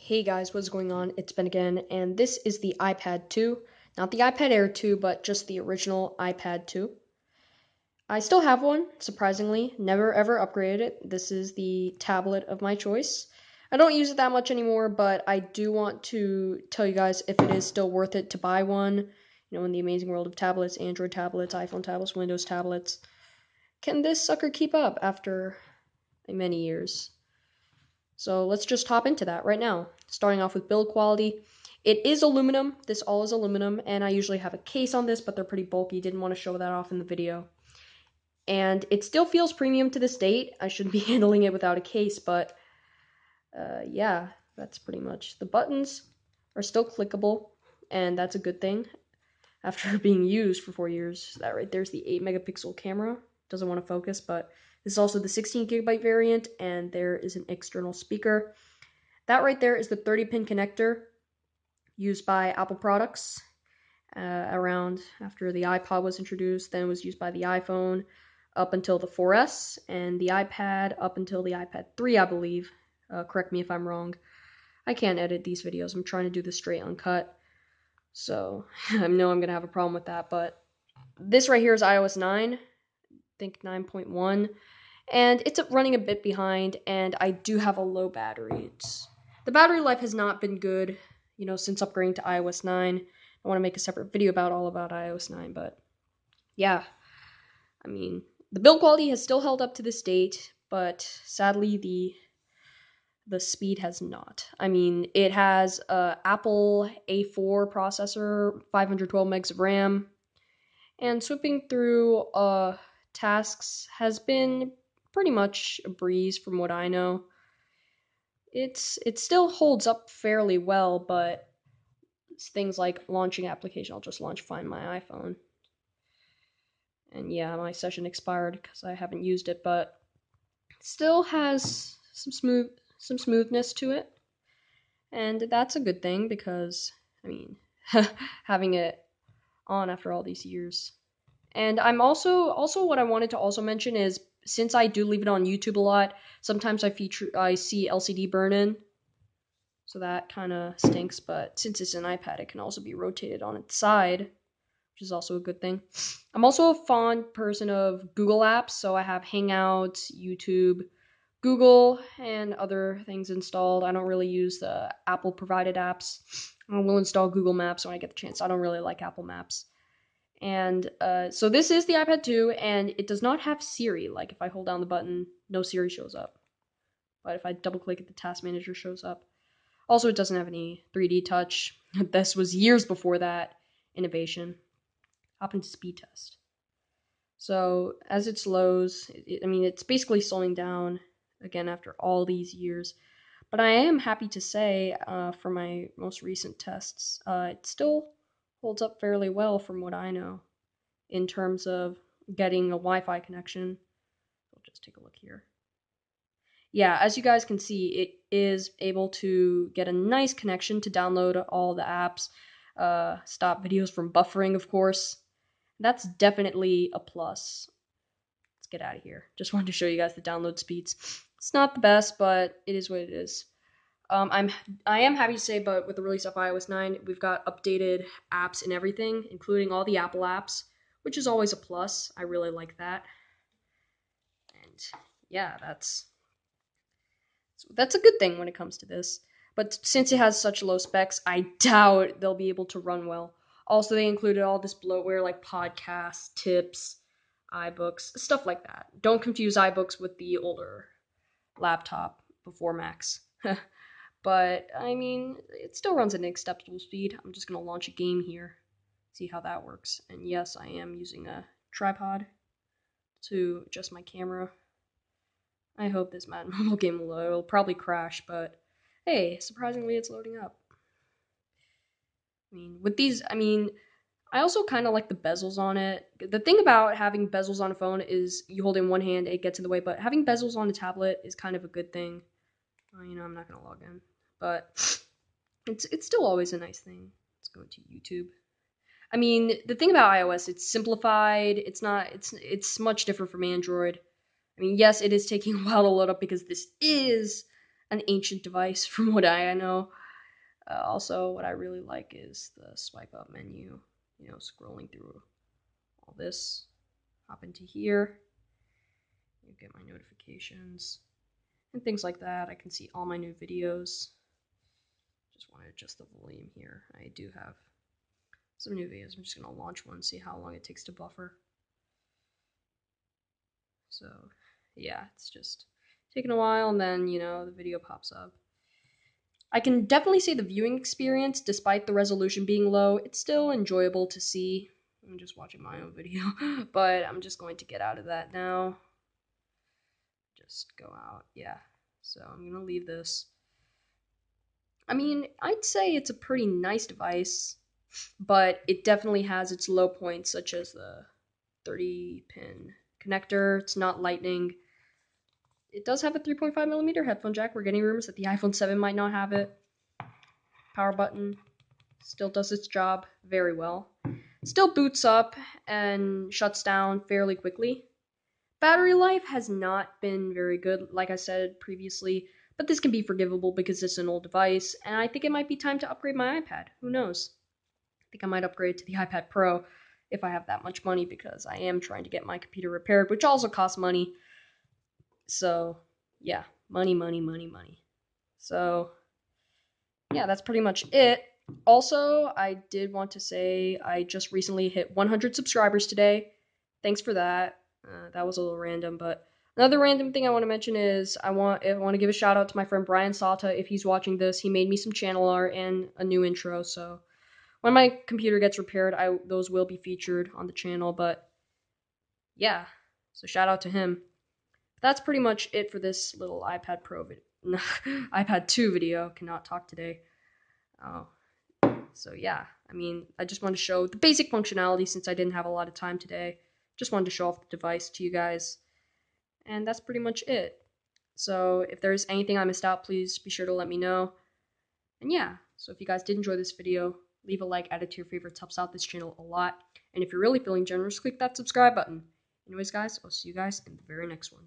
Hey guys, what's going on? It's Ben again, and this is the iPad 2. Not the iPad Air 2, but just the original iPad 2. I still have one, surprisingly. Never ever upgraded it. This is the tablet of my choice. I don't use it that much anymore, but I do want to tell you guys if it is still worth it to buy one. In the amazing world of tablets, Android tablets, iPhone tablets, Windows tablets. Can this sucker keep up after many years? So let's just hop into that right now. Starting off with build quality. It is aluminum. This all is aluminum, and I usually have a case on this, but they're pretty bulky. Didn't want to show that off in the video. And it still feels premium to this date. I shouldn't be handling it without a case, but yeah, that's pretty much. The buttons are still clickable, and that's a good thing. After being used for 4 years, that right there's the 8 megapixel camera. Doesn't want to focus, but this is also the 16 gigabyte variant, and there is an external speaker. That right there is the 30-pin connector used by Apple products around after the iPod was introduced. Then it was used by the iPhone up until the 4S, and the iPad up until the iPad 3, I believe. Correct me if I'm wrong. I can't edit these videos. I'm trying to do this straight uncut. So I know I'm going to have a problem with that, but this right here is iOS 9, I think 9.1, and it's running a bit behind, and I do have a low battery. The battery life has not been good, since upgrading to iOS 9. I want to make a separate video about iOS 9, but yeah, the build quality has still held up to this date, but sadly the speed has not. It has a Apple A4 processor, 512 megs of RAM, and sweeping through tasks has been pretty much a breeze from what I know. It still holds up fairly well, but it's things like launching application. I'll just launch Find My iPhone. And yeah, my session expired because I haven't used it, but it still has some smoothness to it. And that's a good thing because, having it on after all these years. And I'm also what I wanted to also mention is, since I do leave it on YouTube a lot, sometimes I see LCD burn-in, so that kind of stinks. But since it's an iPad, it can also be rotated on its side, which is also a good thing. I'm also a fond person of Google apps, so I have Hangouts, YouTube, Google, and other things installed. I don't really use the Apple provided apps. I will install Google Maps when I get the chance. I don't really like Apple Maps. And so this is the iPad 2, and it does not have Siri. Like, if I hold down the button, no Siri shows up. But if I double click it, the task manager shows up. Also, it doesn't have any 3D touch. This was years before that innovation. Hop into speed test. So as it slows, it's basically slowing down again after all these years. But I am happy to say, for my most recent tests, it still holds up fairly well from what I know in terms of getting a Wi-Fi connection. I'll just take a look here. Yeah, as you guys can see, it is able to get a nice connection to download all the apps, stop videos from buffering, of course. That's definitely a plus. Let's get out of here. Just wanted to show you guys the download speeds. It's not the best, but it is what it is. I am happy to say, but with the release of iOS 9, we've got updated apps and everything, including all the Apple apps, which is always a plus. I really like that. And yeah, that's a good thing when it comes to this. But since it has such low specs, I doubt they'll be able to run well. Also, they included all this bloatware like podcasts, tips, iBooks, stuff like that. Don't confuse iBooks with the older laptop before Macs. But, it still runs at an acceptable speed. I'm just going to launch a game here, see how that works. And yes, I am using a tripod to adjust my camera. I hope this Madden mobile game will load. It'll probably crash, but hey, surprisingly it's loading up. With these, I also kind of like the bezels on it. The thing about having bezels on a phone is you hold it in one hand, it gets in the way, but having bezels on a tablet is kind of a good thing. I'm not going to log in, but it's still always a nice thing. Let's go to YouTube. The thing about iOS, it's simplified. It's much different from Android. Yes, it is taking a while to load up because this is an ancient device from what I know. Also, what I really like is the swipe up menu, scrolling through all this. Hop into here, you get my notifications and things like that. I can see all my new videos. Just want to adjust the volume here. I do have some new videos. I'm just going to launch one, see how long it takes to buffer. So, yeah, it's just taking a while, and then, the video pops up. I can definitely say the viewing experience, despite the resolution being low, it's still enjoyable to see. I'm just watching my own video, but I'm just going to get out of that now. Just go out, yeah. So I'm going to leave this. I mean, I'd say it's a pretty nice device, but it definitely has its low points, such as the 30-pin connector. It's not lightning. It does have a 3.5mm headphone jack. We're getting rumors that the iPhone 7 might not have it. Power button still does its job very well. Still boots up and shuts down fairly quickly. Battery life has not been very good, like I said previously, but this can be forgivable because it's an old device, and I think it might be time to upgrade my iPad. Who knows? I think I might upgrade to the iPad Pro if I have that much money, because I am trying to get my computer repaired, which also costs money. So, yeah, money, money, money, money. So, yeah, that's pretty much it. Also, I did want to say I just recently hit 100 subscribers today. Thanks for that. That was a little random, but another random thing I want to mention is I want to give a shout out to my friend Brian Sata. If he's watching this, he made me some channel art and a new intro. So when my computer gets repaired, those will be featured on the channel. But yeah, so shout out to him. That's pretty much it for this little iPad Pro iPad 2 video. Cannot talk today. Oh. So yeah, I mean, I just want to show the basic functionality since I didn't have a lot of time today. Just wanted to show off the device to you guys. And that's pretty much it. So if there's anything I missed out, please be sure to let me know. And yeah, so if you guys did enjoy this video, leave a like, add it to your favorites, helps out this channel a lot. And if you're really feeling generous, click that subscribe button. Anyways, guys, I'll see you guys in the very next one.